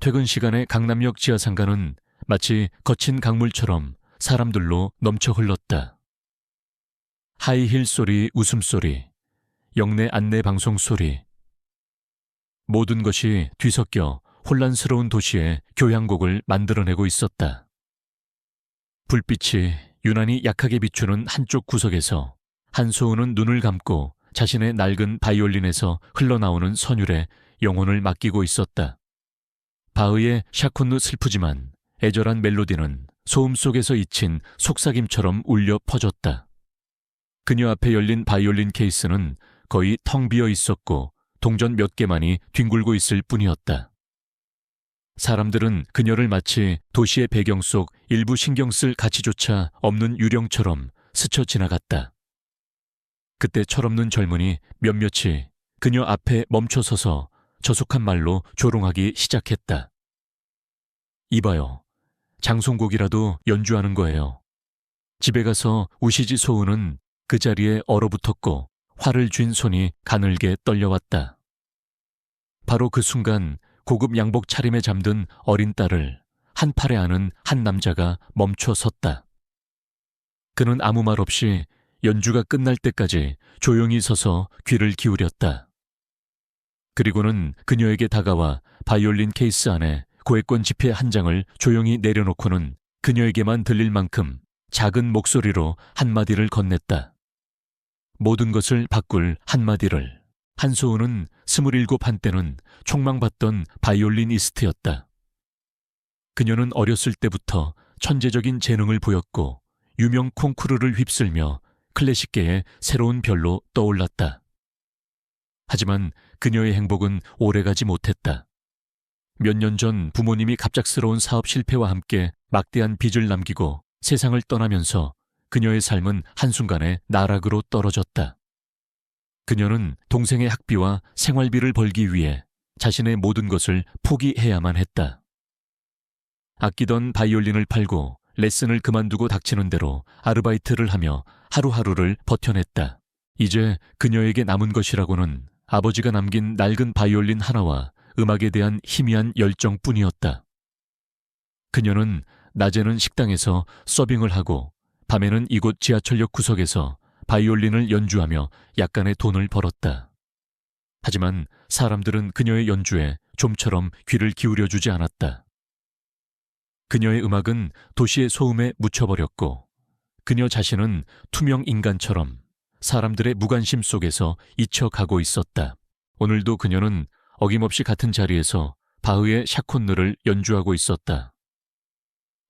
퇴근 시간의 강남역 지하상가는 마치 거친 강물처럼 사람들로 넘쳐 흘렀다. 하이힐 소리, 웃음소리, 역내 안내 방송 소리. 모든 것이 뒤섞여 혼란스러운 도시의 교향곡을 만들어내고 있었다. 불빛이 유난히 약하게 비추는 한쪽 구석에서 한소은은 눈을 감고 자신의 낡은 바이올린에서 흘러나오는 선율에 영혼을 맡기고 있었다. 바흐의 샤콘느 슬프지만 애절한 멜로디는 소음 속에서 잊힌 속삭임처럼 울려 퍼졌다. 그녀 앞에 열린 바이올린 케이스는 거의 텅 비어 있었고 동전 몇 개만이 뒹굴고 있을 뿐이었다. 사람들은 그녀를 마치 도시의 배경 속 일부 신경 쓸 가치조차 없는 유령처럼 스쳐 지나갔다. 그때 철없는 젊은이 몇몇이 그녀 앞에 멈춰서서 저속한 말로 조롱하기 시작했다. 이봐요. 장송곡이라도 연주하는 거예요. 집에 가서 우시지 소은은 그 자리에 얼어붙었고 활을 쥔 손이 가늘게 떨려왔다. 바로 그 순간 고급 양복 차림에 잠든 어린 딸을 한 팔에 안은 한 남자가 멈춰 섰다. 그는 아무 말 없이 연주가 끝날 때까지 조용히 서서 귀를 기울였다. 그리고는 그녀에게 다가와 바이올린 케이스 안에 고액권 지폐 한 장을 조용히 내려놓고는 그녀에게만 들릴 만큼 작은 목소리로 한마디를 건넸다. 모든 것을 바꿀 한마디를. 한소은은 27 한때는 촉망받던 바이올리니스트였다. 그녀는 어렸을 때부터 천재적인 재능을 보였고 유명 콩쿠르를 휩쓸며 클래식계의 새로운 별로 떠올랐다. 하지만 그녀의 행복은 오래가지 못했다. 몇 년 전 부모님이 갑작스러운 사업 실패와 함께 막대한 빚을 남기고 세상을 떠나면서 그녀의 삶은 한순간에 나락으로 떨어졌다. 그녀는 동생의 학비와 생활비를 벌기 위해 자신의 모든 것을 포기해야만 했다. 아끼던 바이올린을 팔고 레슨을 그만두고 닥치는 대로 아르바이트를 하며 하루하루를 버텨냈다. 이제 그녀에게 남은 것이라고는 아버지가 남긴 낡은 바이올린 하나와 음악에 대한 희미한 열정뿐이었다. 그녀는 낮에는 식당에서 서빙을 하고 밤에는 이곳 지하철역 구석에서 바이올린을 연주하며 약간의 돈을 벌었다. 하지만 사람들은 그녀의 연주에 좀처럼 귀를 기울여주지 않았다. 그녀의 음악은 도시의 소음에 묻혀버렸고 그녀 자신은 투명 인간처럼 사람들의 무관심 속에서 잊혀가고 있었다. 오늘도 그녀는 어김없이 같은 자리에서 바흐의 샤콘느를 연주하고 있었다.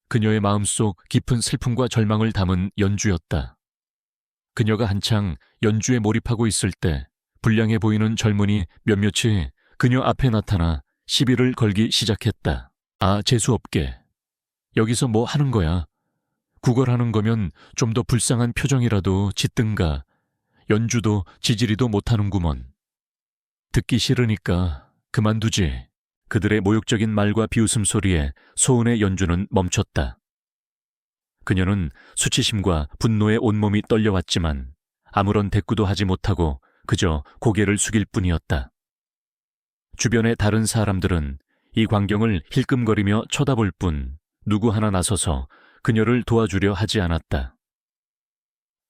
그녀의 마음속 깊은 슬픔과 절망을 담은 연주였다. 그녀가 한창 연주에 몰입하고 있을 때 불량해 보이는 젊은이 몇몇이 그녀 앞에 나타나 시비를 걸기 시작했다. 아, 재수없게. 여기서 뭐 하는 거야? 구걸하는 거면 좀 더 불쌍한 표정이라도 짓든가. 연주도 지지리도 못하는구먼. 듣기 싫으니까 그만두지. 그들의 모욕적인 말과 비웃음 소리에 소은의 연주는 멈췄다. 그녀는 수치심과 분노에 온몸이 떨려왔지만 아무런 대꾸도 하지 못하고 그저 고개를 숙일 뿐이었다. 주변의 다른 사람들은 이 광경을 힐끔거리며 쳐다볼 뿐 누구 하나 나서서 그녀를 도와주려 하지 않았다.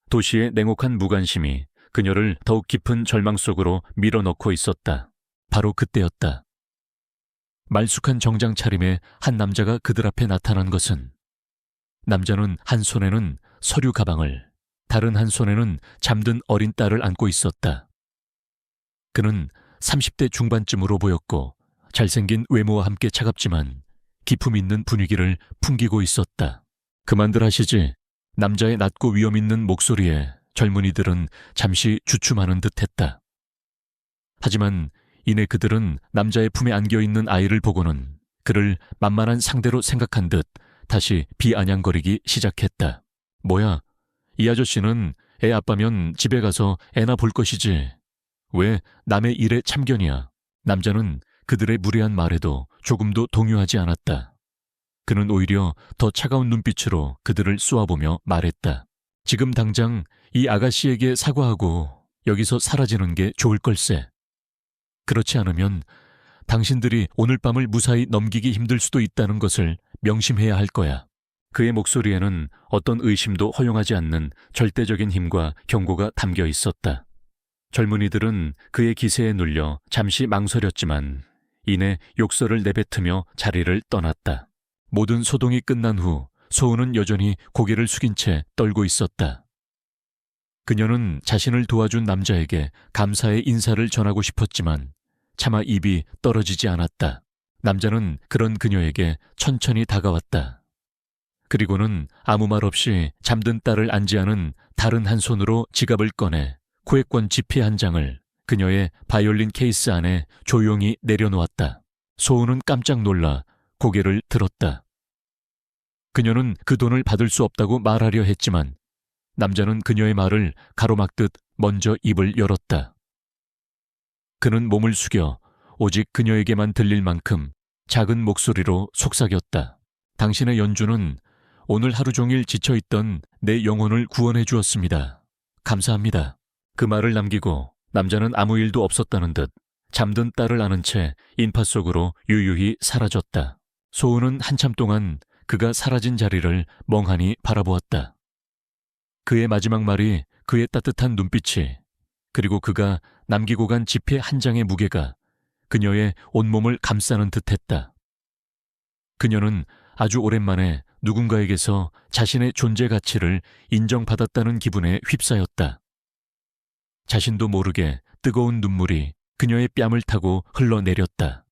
도시의 냉혹한 무관심이 그녀를 더욱 깊은 절망 속으로 밀어넣고 있었다. 바로 그때였다. 말쑥한 정장 차림의 한 남자가 그들 앞에 나타난 것은 남자는 한 손에는 서류 가방을, 다른 한 손에는 잠든 어린 딸을 안고 있었다. 그는 30대 중반쯤으로 보였고 잘생긴 외모와 함께 차갑지만 기품 있는 분위기를 풍기고 있었다. 그만들 하시지. 남자의 낮고 위험 있는 목소리에 젊은이들은 잠시 주춤하는 듯했다. 하지만 이내 그들은 남자의 품에 안겨있는 아이를 보고는 그를 만만한 상대로 생각한 듯 다시 비아냥거리기 시작했다. 뭐야, 이 아저씨는 애 아빠면 집에 가서 애나 볼 것이지. 왜 남의 일에 참견이야. 남자는 그들의 무례한 말에도 조금도 동요하지 않았다. 그는 오히려 더 차가운 눈빛으로 그들을 쏘아보며 말했다. 지금 당장 이 아가씨에게 사과하고 여기서 사라지는 게 좋을 걸세. 그렇지 않으면 당신들이 오늘 밤을 무사히 넘기기 힘들 수도 있다는 것을 명심해야 할 거야. 그의 목소리에는 어떤 의심도 허용하지 않는 절대적인 힘과 경고가 담겨 있었다. 젊은이들은 그의 기세에 눌려 잠시 망설였지만 이내 욕설을 내뱉으며 자리를 떠났다. 모든 소동이 끝난 후 소은은 여전히 고개를 숙인 채 떨고 있었다. 그녀는 자신을 도와준 남자에게 감사의 인사를 전하고 싶었지만 차마 입이 떨어지지 않았다. 남자는 그런 그녀에게 천천히 다가왔다. 그리고는 아무 말 없이 잠든 딸을 안지하는 다른 한 손으로 지갑을 꺼내 코액권 지폐 한 장을 그녀의 바이올린 케이스 안에 조용히 내려놓았다. 소은은 깜짝 놀라 고개를 들었다. 그녀는 그 돈을 받을 수 없다고 말하려 했지만 남자는 그녀의 말을 가로막듯 먼저 입을 열었다. 그는 몸을 숙여 오직 그녀에게만 들릴 만큼 작은 목소리로 속삭였다. 당신의 연주는 오늘 하루 종일 지쳐있던 내 영혼을 구원해 주었습니다. 감사합니다. 그 말을 남기고 남자는 아무 일도 없었다는 듯 잠든 딸을 안은 채 인파 속으로 유유히 사라졌다. 소은은 한참 동안 그가 사라진 자리를 멍하니 바라보았다. 그의 마지막 말이, 그의 따뜻한 눈빛이, 그리고 그가 남기고 간 지폐 한 장의 무게가 그녀의 온몸을 감싸는 듯했다. 그녀는 아주 오랜만에 누군가에게서 자신의 존재 가치를 인정받았다는 기분에 휩싸였다. 자신도 모르게 뜨거운 눈물이 그녀의 뺨을 타고 흘러내렸다.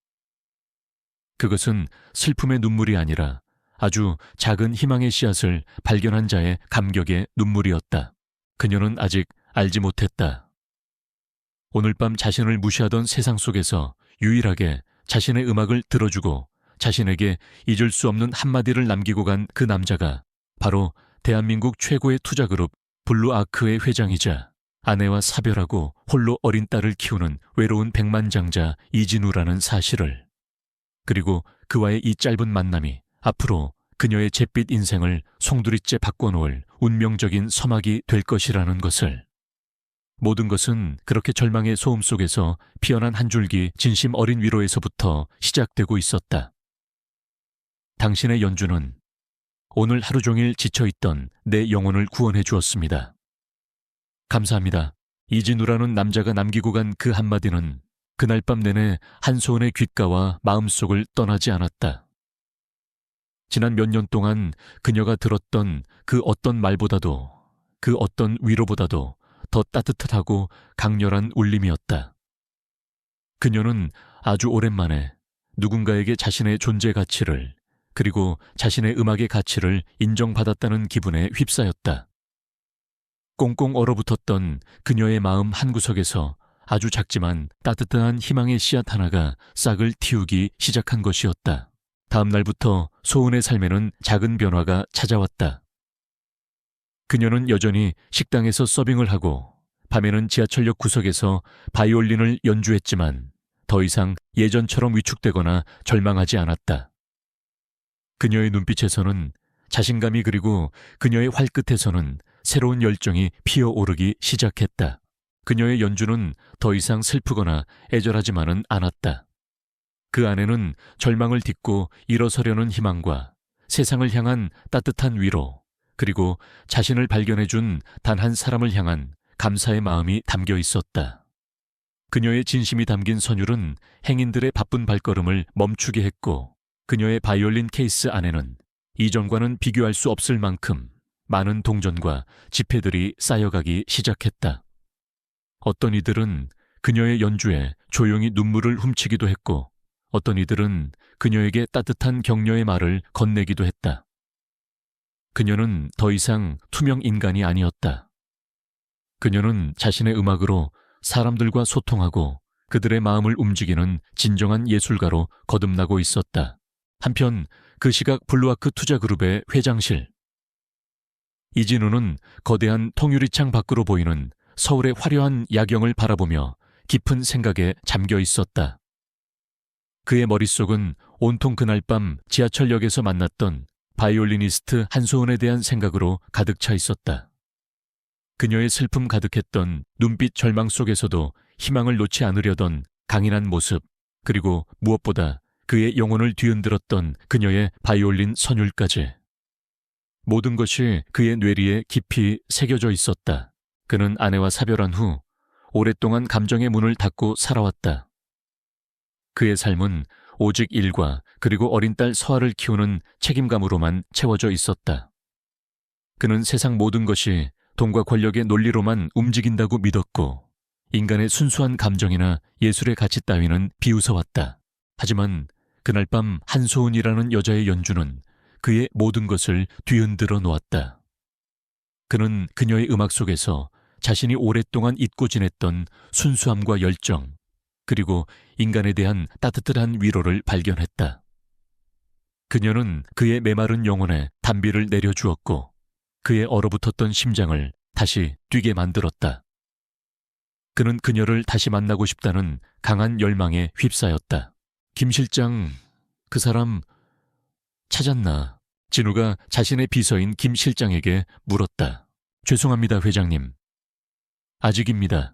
그것은 슬픔의 눈물이 아니라 아주 작은 희망의 씨앗을 발견한 자의 감격의 눈물이었다. 그녀는 아직 알지 못했다. 오늘 밤 자신을 무시하던 세상 속에서 유일하게 자신의 음악을 들어주고 자신에게 잊을 수 없는 한마디를 남기고 간 그 남자가 바로 대한민국 최고의 투자그룹 블루아크의 회장이자 아내와 사별하고 홀로 어린 딸을 키우는 외로운 백만장자 이진우라는 사실을, 그리고 그와의 이 짧은 만남이 앞으로 그녀의 잿빛 인생을 송두리째 바꿔놓을 운명적인 서막이 될 것이라는 것을. 모든 것은 그렇게 절망의 소음 속에서 피어난 한 줄기 진심 어린 위로에서부터 시작되고 있었다. 당신의 연주는 오늘 하루 종일 지쳐있던 내 영혼을 구원해 주었습니다. 감사합니다. 이진우라는 남자가 남기고 간 그 한마디는 그날 밤 내내 한소은의 귓가와 마음속을 떠나지 않았다. 지난 몇 년 동안 그녀가 들었던 그 어떤 말보다도, 그 어떤 위로보다도 더 따뜻하고 강렬한 울림이었다. 그녀는 아주 오랜만에 누군가에게 자신의 존재 가치를, 그리고 자신의 음악의 가치를 인정받았다는 기분에 휩싸였다. 꽁꽁 얼어붙었던 그녀의 마음 한구석에서 아주 작지만 따뜻한 희망의 씨앗 하나가 싹을 틔우기 시작한 것이었다. 다음 날부터 소은의 삶에는 작은 변화가 찾아왔다. 그녀는 여전히 식당에서 서빙을 하고 밤에는 지하철역 구석에서 바이올린을 연주했지만 더 이상 예전처럼 위축되거나 절망하지 않았다. 그녀의 눈빛에서는 자신감이, 그리고 그녀의 활끝에서는 새로운 열정이 피어오르기 시작했다. 그녀의 연주는 더 이상 슬프거나 애절하지만은 않았다. 그 안에는 절망을 딛고 일어서려는 희망과 세상을 향한 따뜻한 위로, 그리고 자신을 발견해준 단 한 사람을 향한 감사의 마음이 담겨 있었다. 그녀의 진심이 담긴 선율은 행인들의 바쁜 발걸음을 멈추게 했고, 그녀의 바이올린 케이스 안에는 이전과는 비교할 수 없을 만큼 많은 동전과 지폐들이 쌓여가기 시작했다. 어떤 이들은 그녀의 연주에 조용히 눈물을 훔치기도 했고, 어떤 이들은 그녀에게 따뜻한 격려의 말을 건네기도 했다. 그녀는 더 이상 투명 인간이 아니었다. 그녀는 자신의 음악으로 사람들과 소통하고 그들의 마음을 움직이는 진정한 예술가로 거듭나고 있었다. 한편 그 시각 블루아크 투자그룹의 회장실. 이진우는 거대한 통유리창 밖으로 보이는 서울의 화려한 야경을 바라보며 깊은 생각에 잠겨 있었다. 그의 머릿속은 온통 그날 밤 지하철역에서 만났던 바이올리니스트 한소은에 대한 생각으로 가득 차 있었다. 그녀의 슬픔 가득했던 눈빛 절망 속에서도 희망을 놓지 않으려던 강인한 모습, 그리고 무엇보다 그의 영혼을 뒤흔들었던 그녀의 바이올린 선율까지. 모든 것이 그의 뇌리에 깊이 새겨져 있었다. 그는 아내와 사별한 후 오랫동안 감정의 문을 닫고 살아왔다. 그의 삶은 오직 일과 그리고 어린 딸 서아를 키우는 책임감으로만 채워져 있었다. 그는 세상 모든 것이 돈과 권력의 논리로만 움직인다고 믿었고 인간의 순수한 감정이나 예술의 가치 따위는 비웃어왔다. 하지만 그날 밤 한소은이라는 여자의 연주는 그의 모든 것을 뒤흔들어 놓았다. 그는 그녀의 음악 속에서 자신이 오랫동안 잊고 지냈던 순수함과 열정, 그리고 인간에 대한 따뜻한 위로를 발견했다. 그녀는 그의 메마른 영혼에 단비를 내려주었고 그의 얼어붙었던 심장을 다시 뛰게 만들었다. 그는 그녀를 다시 만나고 싶다는 강한 열망에 휩싸였다. 김 실장, 그 사람 찾았나? 진우가 자신의 비서인 김 실장에게 물었다. 죄송합니다, 회장님. 아직입니다.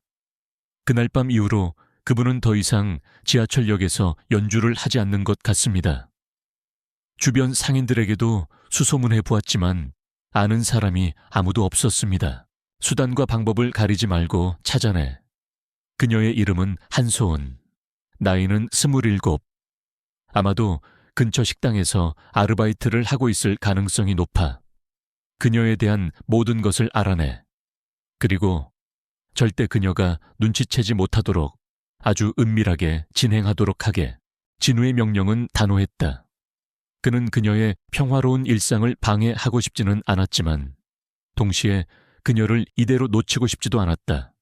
그날 밤 이후로 그분은 더 이상 지하철역에서 연주를 하지 않는 것 같습니다. 주변 상인들에게도 수소문해 보았지만 아는 사람이 아무도 없었습니다. 수단과 방법을 가리지 말고 찾아내. 그녀의 이름은 한소은. 나이는 27. 아마도 근처 식당에서 아르바이트를 하고 있을 가능성이 높아. 그녀에 대한 모든 것을 알아내. 그리고 절대 그녀가 눈치채지 못하도록 아주 은밀하게 진행하도록 하게. 진우의 명령은 단호했다. 그는 그녀의 평화로운 일상을 방해하고 싶지는 않았지만 동시에 그녀를 이대로 놓치고 싶지도 않았다.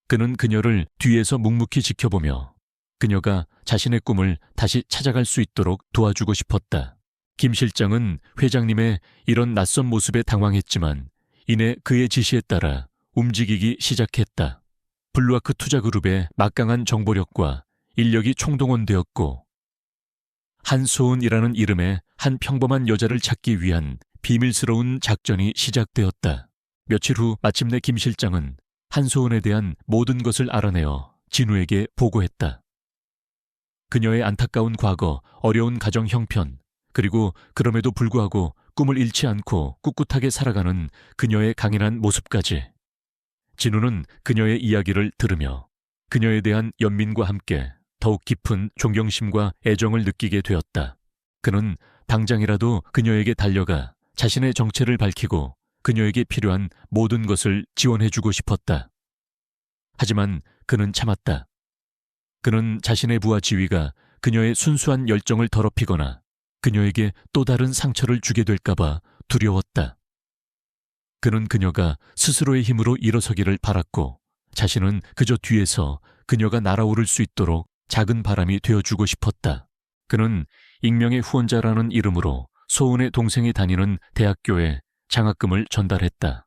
그는 그녀를 뒤에서 묵묵히 지켜보며 그녀가 자신의 꿈을 다시 찾아갈 수 있도록 도와주고 싶었다. 김 실장은 회장님의 이런 낯선 모습에 당황했지만 이내 그의 지시에 따라 움직이기 시작했다. 블루아크 투자그룹의 막강한 정보력과 인력이 총동원되었고 한소은이라는 이름의 한 평범한 여자를 찾기 위한 비밀스러운 작전이 시작되었다. 며칠 후 마침내 김 실장은 한소은에 대한 모든 것을 알아내어 진우에게 보고했다. 그녀의 안타까운 과거, 어려운 가정 형편, 그리고 그럼에도 불구하고 꿈을 잃지 않고 꿋꿋하게 살아가는 그녀의 강인한 모습까지. 진우는 그녀의 이야기를 들으며 그녀에 대한 연민과 함께 더욱 깊은 존경심과 애정을 느끼게 되었다. 그는 당장이라도 그녀에게 달려가 자신의 정체를 밝히고 그녀에게 필요한 모든 것을 지원해주고 싶었다. 하지만 그는 참았다. 그는 자신의 부하 지휘가 그녀의 순수한 열정을 더럽히거나 그녀에게 또 다른 상처를 주게 될까봐 두려웠다. 그는 그녀가 스스로의 힘으로 일어서기를 바랐고 자신은 그저 뒤에서 그녀가 날아오를 수 있도록 작은 바람이 되어주고 싶었다. 그는 익명의 후원자라는 이름으로 소은의 동생이 다니는 대학교에 장학금을 전달했다.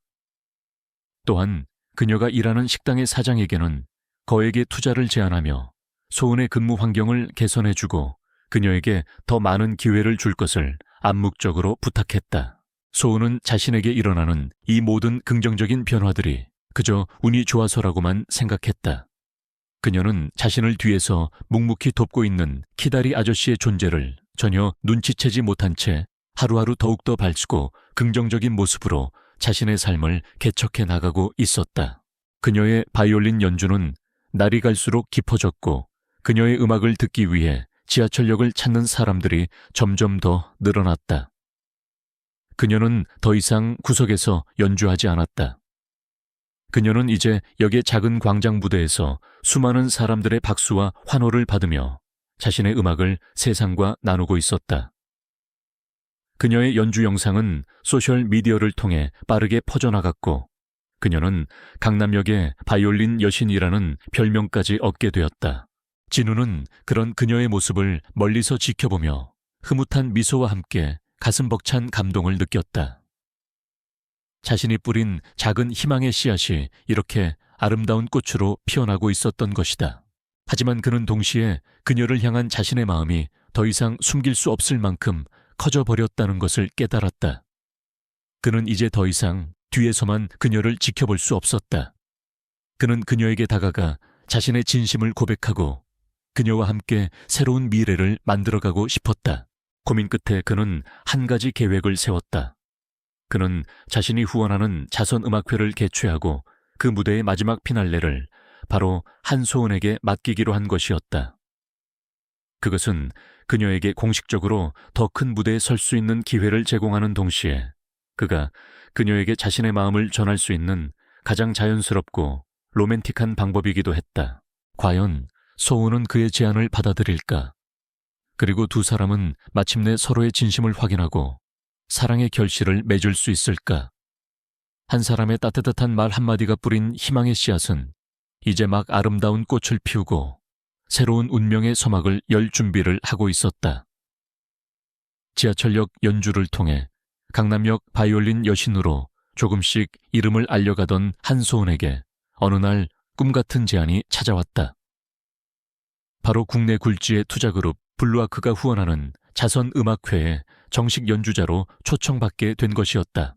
또한 그녀가 일하는 식당의 사장에게는 거액의 투자를 제안하며 소은의 근무 환경을 개선해주고 그녀에게 더 많은 기회를 줄 것을 암묵적으로 부탁했다. 소은은 자신에게 일어나는 이 모든 긍정적인 변화들이 그저 운이 좋아서라고만 생각했다. 그녀는 자신을 뒤에서 묵묵히 돕고 있는 키다리 아저씨의 존재를 전혀 눈치채지 못한 채 하루하루 더욱더 밝고 긍정적인 모습으로 자신의 삶을 개척해 나가고 있었다. 그녀의 바이올린 연주는 날이 갈수록 깊어졌고 그녀의 음악을 듣기 위해 지하철역을 찾는 사람들이 점점 더 늘어났다. 그녀는 더 이상 구석에서 연주하지 않았다. 그녀는 이제 역의 작은 광장 무대에서 수많은 사람들의 박수와 환호를 받으며 자신의 음악을 세상과 나누고 있었다. 그녀의 연주 영상은 소셜 미디어를 통해 빠르게 퍼져나갔고 그녀는 강남역의 바이올린 여신이라는 별명까지 얻게 되었다. 진우는 그런 그녀의 모습을 멀리서 지켜보며 흐뭇한 미소와 함께 가슴 벅찬 감동을 느꼈다. 자신이 뿌린 작은 희망의 씨앗이 이렇게 아름다운 꽃으로 피어나고 있었던 것이다. 하지만 그는 동시에 그녀를 향한 자신의 마음이 더 이상 숨길 수 없을 만큼 커져버렸다는 것을 깨달았다. 그는 이제 더 이상 뒤에서만 그녀를 지켜볼 수 없었다. 그는 그녀에게 다가가 자신의 진심을 고백하고 그녀와 함께 새로운 미래를 만들어가고 싶었다. 고민 끝에 그는 한 가지 계획을 세웠다. 그는 자신이 후원하는 자선음악회를 개최하고 그 무대의 마지막 피날레를 바로 한소은에게 맡기기로 한 것이었다. 그것은 그녀에게 공식적으로 더 큰 무대에 설 수 있는 기회를 제공하는 동시에 그가 그녀에게 자신의 마음을 전할 수 있는 가장 자연스럽고 로맨틱한 방법이기도 했다. 과연 소은은 그의 제안을 받아들일까? 그리고 두 사람은 마침내 서로의 진심을 확인하고 사랑의 결실을 맺을 수 있을까? 한 사람의 따뜻한 말 한마디가 뿌린 희망의 씨앗은 이제 막 아름다운 꽃을 피우고 새로운 운명의 서막을 열 준비를 하고 있었다. 지하철역 연주를 통해 강남역 바이올린 여신으로 조금씩 이름을 알려가던 한소은에게 어느 날 꿈같은 제안이 찾아왔다. 바로 국내 굴지의 투자그룹 블루아크가 후원하는 자선음악회에 정식 연주자로 초청받게 된 것이었다.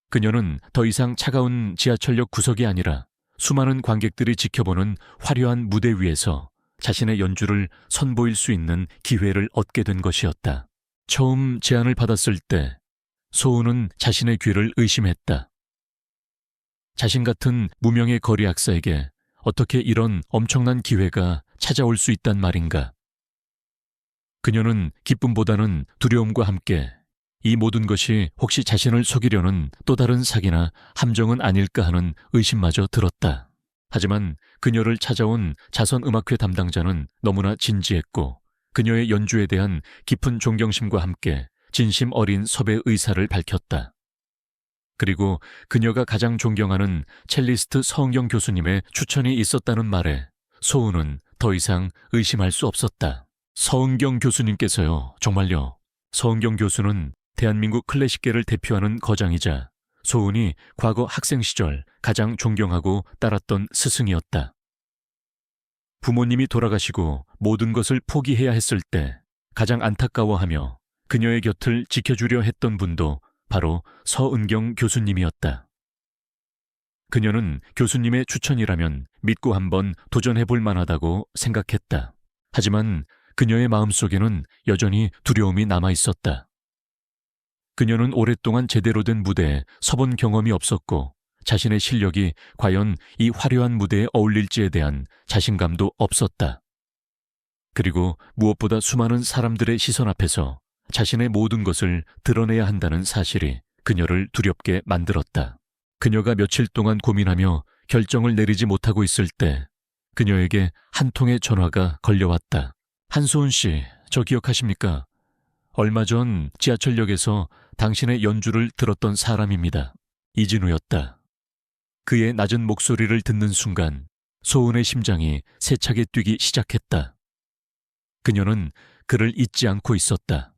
그녀는 더 이상 차가운 지하철역 구석이 아니라 수많은 관객들이 지켜보는 화려한 무대 위에서 자신의 연주를 선보일 수 있는 기회를 얻게 된 것이었다. 처음 제안을 받았을 때 소은은 자신의 귀를 의심했다. 자신 같은 무명의 거리 악사에게 어떻게 이런 엄청난 기회가 찾아올 수 있단 말인가. 그녀는 기쁨보다는 두려움과 함께 이 모든 것이 혹시 자신을 속이려는 또 다른 사기나 함정은 아닐까 하는 의심마저 들었다. 하지만 그녀를 찾아온 자선음악회 담당자는 너무나 진지했고 그녀의 연주에 대한 깊은 존경심과 함께 진심 어린 섭외 의사를 밝혔다. 그리고 그녀가 가장 존경하는 첼리스트 서은경 교수님의 추천이 있었다는 말에 소은은 더 이상 의심할 수 없었다. 서은경 교수님께서요, 정말요. 서은경 교수는 대한민국 클래식계를 대표하는 거장이자 소은이 과거 학생 시절 가장 존경하고 따랐던 스승이었다. 부모님이 돌아가시고 모든 것을 포기해야 했을 때 가장 안타까워하며 그녀의 곁을 지켜주려 했던 분도 바로 서은경 교수님이었다. 그녀는 교수님의 추천이라면 믿고 한번 도전해볼 만하다고 생각했다. 하지만 그녀의 마음속에는 여전히 두려움이 남아있었다. 그녀는 오랫동안 제대로 된 무대에 서본 경험이 없었고 자신의 실력이 과연 이 화려한 무대에 어울릴지에 대한 자신감도 없었다. 그리고 무엇보다 수많은 사람들의 시선 앞에서 자신의 모든 것을 드러내야 한다는 사실이 그녀를 두렵게 만들었다. 그녀가 며칠 동안 고민하며 결정을 내리지 못하고 있을 때 그녀에게 한 통의 전화가 걸려왔다. 한소은 씨, 저 기억하십니까? 얼마 전 지하철역에서 당신의 연주를 들었던 사람입니다. 이진우였다. 그의 낮은 목소리를 듣는 순간 소은의 심장이 세차게 뛰기 시작했다. 그녀는 그를 잊지 않고 있었다.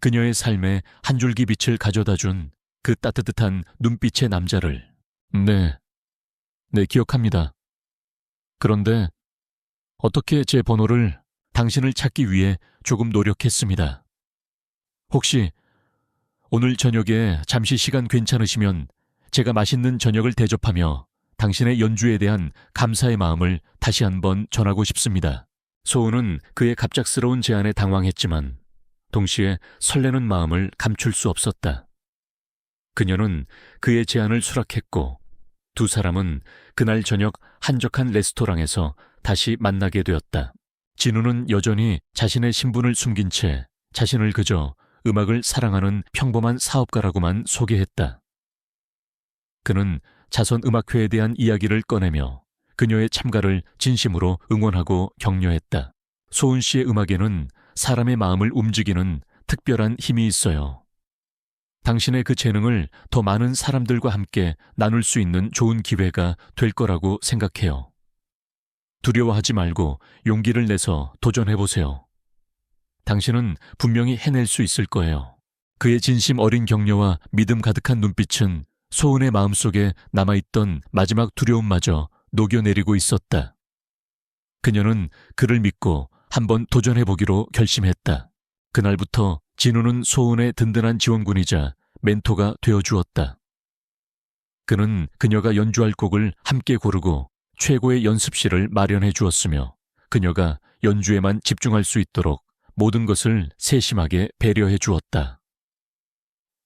그녀의 삶에 한 줄기 빛을 가져다 준 그 따뜻한 눈빛의 남자를. 네, 기억합니다. 그런데 어떻게 제 번호를 당신을 찾기 위해 조금 노력했습니다. 혹시 오늘 저녁에 잠시 시간 괜찮으시면 제가 맛있는 저녁을 대접하며 당신의 연주에 대한 감사의 마음을 다시 한번 전하고 싶습니다. 소은은 그의 갑작스러운 제안에 당황했지만 동시에 설레는 마음을 감출 수 없었다. 그녀는 그의 제안을 수락했고 두 사람은 그날 저녁 한적한 레스토랑에서 다시 만나게 되었다. 진우는 여전히 자신의 신분을 숨긴 채 자신을 그저 음악을 사랑하는 평범한 사업가라고만 소개했다. 그는 자선음악회에 대한 이야기를 꺼내며 그녀의 참가를 진심으로 응원하고 격려했다. 소은 씨의 음악에는 사람의 마음을 움직이는 특별한 힘이 있어요. 당신의 그 재능을 더 많은 사람들과 함께 나눌 수 있는 좋은 기회가 될 거라고 생각해요. 두려워하지 말고 용기를 내서 도전해보세요. 당신은 분명히 해낼 수 있을 거예요. 그의 진심 어린 격려와 믿음 가득한 눈빛은 소은의 마음속에 남아있던 마지막 두려움마저 녹여내리고 있었다. 그녀는 그를 믿고 한번 도전해보기로 결심했다. 그날부터 진우는 소은의 든든한 지원군이자 멘토가 되어주었다. 그는 그녀가 연주할 곡을 함께 고르고 최고의 연습실을 마련해 주었으며 그녀가 연주에만 집중할 수 있도록 모든 것을 세심하게 배려해 주었다.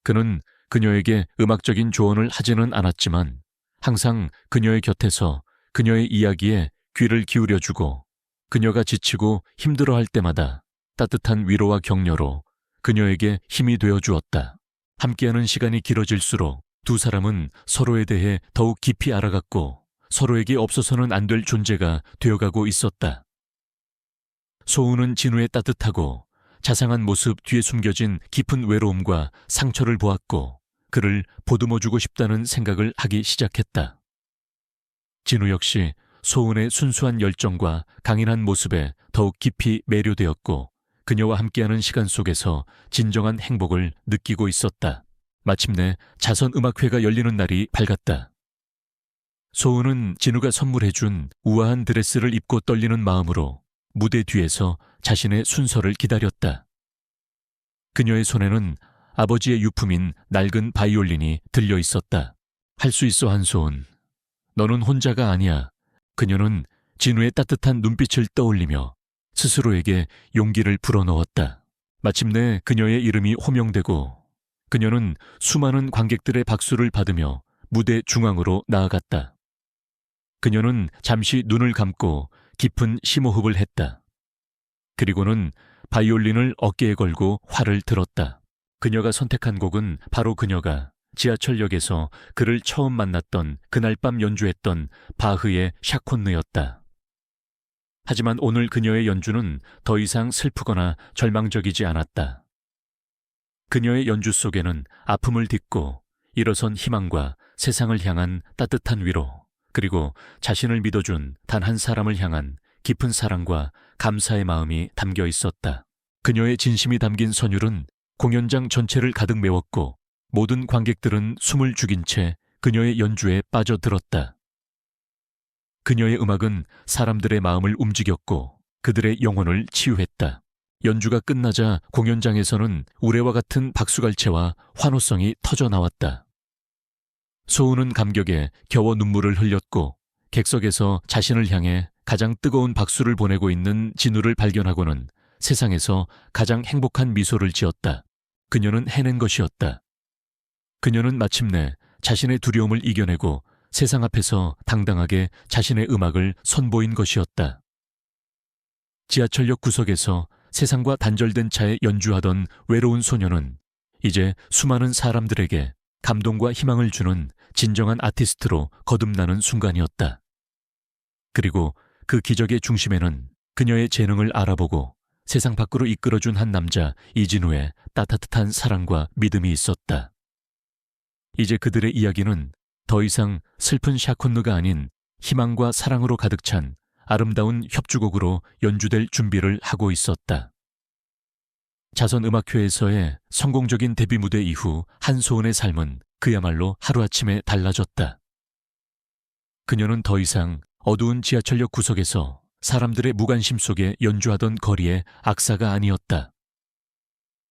그는 그녀에게 음악적인 조언을 하지는 않았지만 항상 그녀의 곁에서 그녀의 이야기에 귀를 기울여주고 그녀가 지치고 힘들어할 때마다 따뜻한 위로와 격려로 그녀에게 힘이 되어 주었다. 함께하는 시간이 길어질수록 두 사람은 서로에 대해 더욱 깊이 알아갔고 서로에게 없어서는 안 될 존재가 되어가고 있었다. 소은은 진우의 따뜻하고 자상한 모습 뒤에 숨겨진 깊은 외로움과 상처를 보았고 그를 보듬어주고 싶다는 생각을 하기 시작했다. 진우 역시 소은의 순수한 열정과 강인한 모습에 더욱 깊이 매료되었고 그녀와 함께하는 시간 속에서 진정한 행복을 느끼고 있었다. 마침내 자선음악회가 열리는 날이 밝았다. 소은은 진우가 선물해준 우아한 드레스를 입고 떨리는 마음으로 무대 뒤에서 자신의 순서를 기다렸다. 그녀의 손에는 아버지의 유품인 낡은 바이올린이 들려 있었다. 할 수 있어, 한소은. 너는 혼자가 아니야. 그녀는 진우의 따뜻한 눈빛을 떠올리며 스스로에게 용기를 불어넣었다. 마침내 그녀의 이름이 호명되고 그녀는 수많은 관객들의 박수를 받으며 무대 중앙으로 나아갔다. 그녀는 잠시 눈을 감고 깊은 심호흡을 했다. 그리고는 바이올린을 어깨에 걸고 활을 들었다. 그녀가 선택한 곡은 바로 그녀가 지하철역에서 그를 처음 만났던 그날 밤 연주했던 바흐의 샤콘느였다. 하지만 오늘 그녀의 연주는 더 이상 슬프거나 절망적이지 않았다. 그녀의 연주 속에는 아픔을 딛고 일어선 희망과 세상을 향한 따뜻한 위로, 그리고 자신을 믿어준 단 한 사람을 향한 깊은 사랑과 감사의 마음이 담겨 있었다. 그녀의 진심이 담긴 선율은 공연장 전체를 가득 메웠고 모든 관객들은 숨을 죽인 채 그녀의 연주에 빠져들었다. 그녀의 음악은 사람들의 마음을 움직였고 그들의 영혼을 치유했다. 연주가 끝나자 공연장에서는 우레와 같은 박수갈채와 환호성이 터져나왔다. 소은은 감격에 겨워 눈물을 흘렸고 객석에서 자신을 향해 가장 뜨거운 박수를 보내고 있는 진우를 발견하고는 세상에서 가장 행복한 미소를 지었다. 그녀는 해낸 것이었다. 그녀는 마침내 자신의 두려움을 이겨내고 세상 앞에서 당당하게 자신의 음악을 선보인 것이었다. 지하철역 구석에서 세상과 단절된 차에 연주하던 외로운 소녀는 이제 수많은 사람들에게 감동과 희망을 주는 진정한 아티스트로 거듭나는 순간이었다. 그리고 그 기적의 중심에는 그녀의 재능을 알아보고 세상 밖으로 이끌어준 한 남자 이진우의 따뜻한 사랑과 믿음이 있었다. 이제 그들의 이야기는 더 이상 슬픈 샤콘느가 아닌 희망과 사랑으로 가득 찬 아름다운 협주곡으로 연주될 준비를 하고 있었다. 자선음악회에서의 성공적인 데뷔 무대 이후 한소은의 삶은 그야말로 하루아침에 달라졌다. 그녀는 더 이상 어두운 지하철역 구석에서 사람들의 무관심 속에 연주하던 거리의 악사가 아니었다.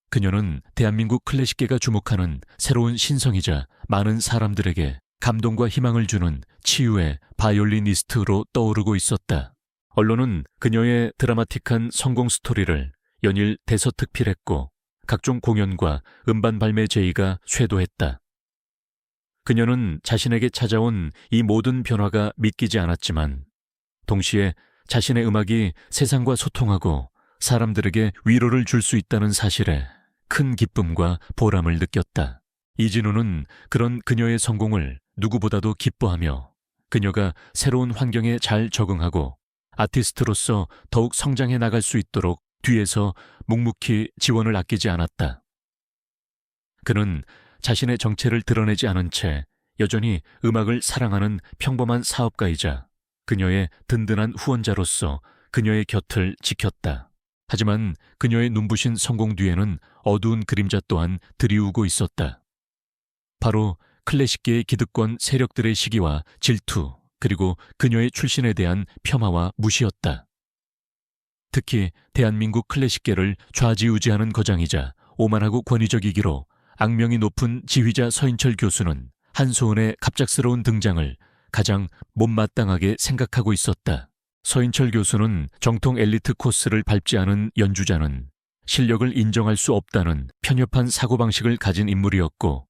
그녀는 대한민국 클래식계가 주목하는 새로운 신성이자 많은 사람들에게 감동과 희망을 주는 치유의 바이올리니스트로 떠오르고 있었다. 언론은 그녀의 드라마틱한 성공 스토리를 연일 대서특필했고 각종 공연과 음반 발매 제의가 쇄도했다. 그녀는 자신에게 찾아온 이 모든 변화가 믿기지 않았지만 동시에 자신의 음악이 세상과 소통하고 사람들에게 위로를 줄 수 있다는 사실에 큰 기쁨과 보람을 느꼈다. 이진우는 그런 그녀의 성공을 누구보다도 기뻐하며 그녀가 새로운 환경에 잘 적응하고 아티스트로서 더욱 성장해 나갈 수 있도록 뒤에서 묵묵히 지원을 아끼지 않았다. 그는 자신의 정체를 드러내지 않은 채 여전히 음악을 사랑하는 평범한 사업가이자 그녀의 든든한 후원자로서 그녀의 곁을 지켰다. 하지만 그녀의 눈부신 성공 뒤에는 어두운 그림자 또한 드리우고 있었다. 바로 클래식계의 기득권 세력들의 시기와 질투, 그리고 그녀의 출신에 대한 폄하와 무시였다. 특히 대한민국 클래식계를 좌지우지하는 거장이자 오만하고 권위적이기로 악명이 높은 지휘자 서인철 교수는 한소은의 갑작스러운 등장을 가장 못마땅하게 생각하고 있었다. 서인철 교수는 정통 엘리트 코스를 밟지 않은 연주자는 실력을 인정할 수 없다는 편협한 사고방식을 가진 인물이었고,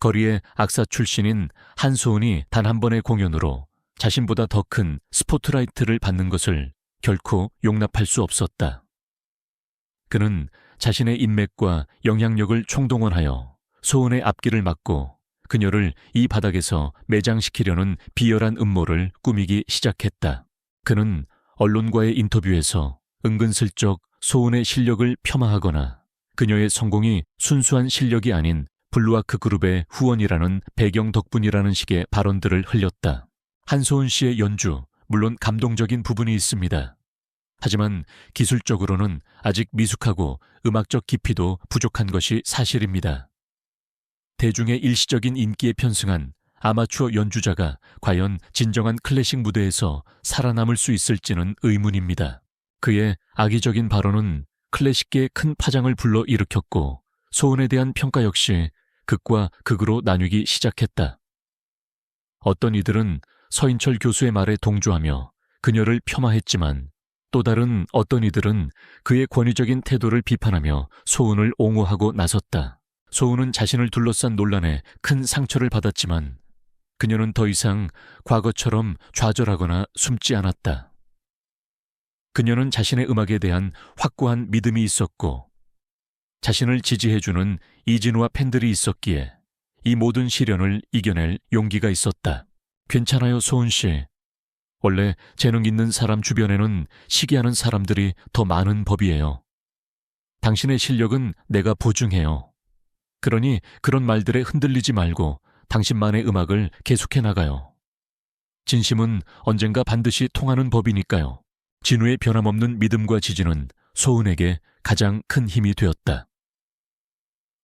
거리의 악사 출신인 한소은이 단 한 번의 공연으로 자신보다 더 큰 스포트라이트를 받는 것을 결코 용납할 수 없었다. 그는 자신의 인맥과 영향력을 총동원하여 소은의 앞길을 막고 그녀를 이 바닥에서 매장시키려는 비열한 음모를 꾸미기 시작했다. 그는 언론과의 인터뷰에서 은근슬쩍 소은의 실력을 폄하하거나 그녀의 성공이 순수한 실력이 아닌 블루아크 그룹의 후원이라는 배경 덕분이라는 식의 발언들을 흘렸다. 한소은 씨의 연주, 물론 감동적인 부분이 있습니다. 하지만 기술적으로는 아직 미숙하고 음악적 깊이도 부족한 것이 사실입니다. 대중의 일시적인 인기에 편승한 아마추어 연주자가 과연 진정한 클래식 무대에서 살아남을 수 있을지는 의문입니다. 그의 악의적인 발언은 클래식계에 큰 파장을 불러일으켰고 소은에 대한 평가 역시 극과 극으로 나뉘기 시작했다. 어떤 이들은 서인철 교수의 말에 동조하며 그녀를 폄하했지만 또 다른 어떤 이들은 그의 권위적인 태도를 비판하며 소은을 옹호하고 나섰다. 소은은 자신을 둘러싼 논란에 큰 상처를 받았지만 그녀는 더 이상 과거처럼 좌절하거나 숨지 않았다. 그녀는 자신의 음악에 대한 확고한 믿음이 있었고 자신을 지지해주는 이진우와 팬들이 있었기에 이 모든 시련을 이겨낼 용기가 있었다. 괜찮아요, 소은 씨. 원래 재능 있는 사람 주변에는 시기하는 사람들이 더 많은 법이에요. 당신의 실력은 내가 보증해요. 그러니 그런 말들에 흔들리지 말고 당신만의 음악을 계속해 나가요. 진심은 언젠가 반드시 통하는 법이니까요. 진우의 변함없는 믿음과 지지는 소은에게 가장 큰 힘이 되었다.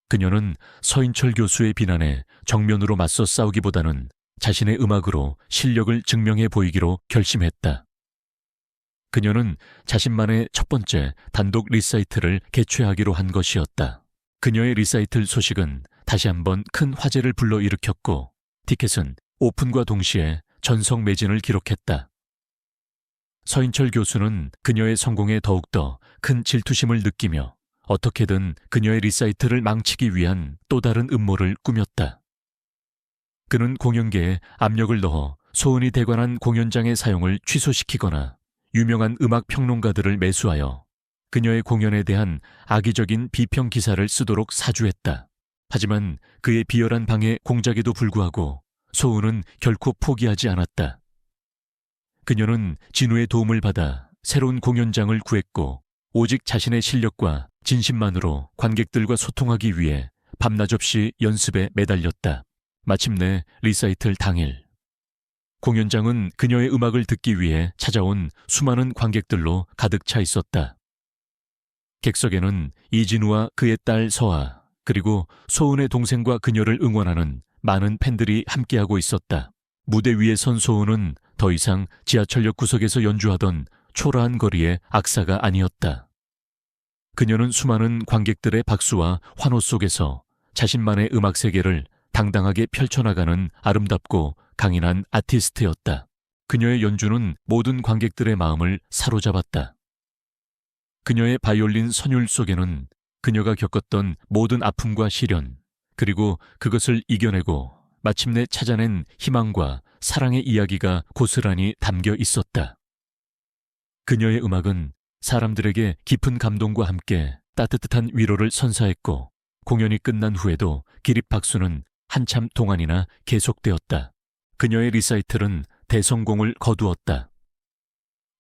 그녀는 서인철 교수의 비난에 정면으로 맞서 싸우기보다는 자신의 음악으로 실력을 증명해 보이기로 결심했다. 그녀는 자신만의 첫 번째 단독 리사이틀을 개최하기로 한 것이었다. 그녀의 리사이틀 소식은 다시 한번 큰 화제를 불러일으켰고 티켓은 오픈과 동시에 전성 매진을 기록했다. 서인철 교수는 그녀의 성공에 더욱더 큰 질투심을 느끼며 어떻게든 그녀의 리사이틀을 망치기 위한 또 다른 음모를 꾸몄다. 그는 공연계에 압력을 넣어 소은이 대관한 공연장의 사용을 취소시키거나 유명한 음악 평론가들을 매수하여 그녀의 공연에 대한 악의적인 비평 기사를 쓰도록 사주했다. 하지만 그의 비열한 방해 공작에도 불구하고 소은은 결코 포기하지 않았다. 그녀는 진우의 도움을 받아 새로운 공연장을 구했고 오직 자신의 실력과 진심만으로 관객들과 소통하기 위해 밤낮 없이 연습에 매달렸다. 마침내 리사이틀 당일 공연장은 그녀의 음악을 듣기 위해 찾아온 수많은 관객들로 가득 차 있었다. 객석에는 이진우와 그의 딸 서아 그리고 소은의 동생과 그녀를 응원하는 많은 팬들이 함께하고 있었다. 무대 위에 선 소은은 더 이상 지하철역 구석에서 연주하던 초라한 거리의 악사가 아니었다. 그녀는 수많은 관객들의 박수와 환호 속에서 자신만의 음악 세계를 당당하게 펼쳐나가는 아름답고 강인한 아티스트였다. 그녀의 연주는 모든 관객들의 마음을 사로잡았다. 그녀의 바이올린 선율 속에는 그녀가 겪었던 모든 아픔과 시련, 그리고 그것을 이겨내고 마침내 찾아낸 희망과 사랑의 이야기가 고스란히 담겨 있었다. 그녀의 음악은 사람들에게 깊은 감동과 함께 따뜻한 위로를 선사했고 공연이 끝난 후에도 기립박수는 한참 동안이나 계속되었다. 그녀의 리사이틀은 대성공을 거두었다.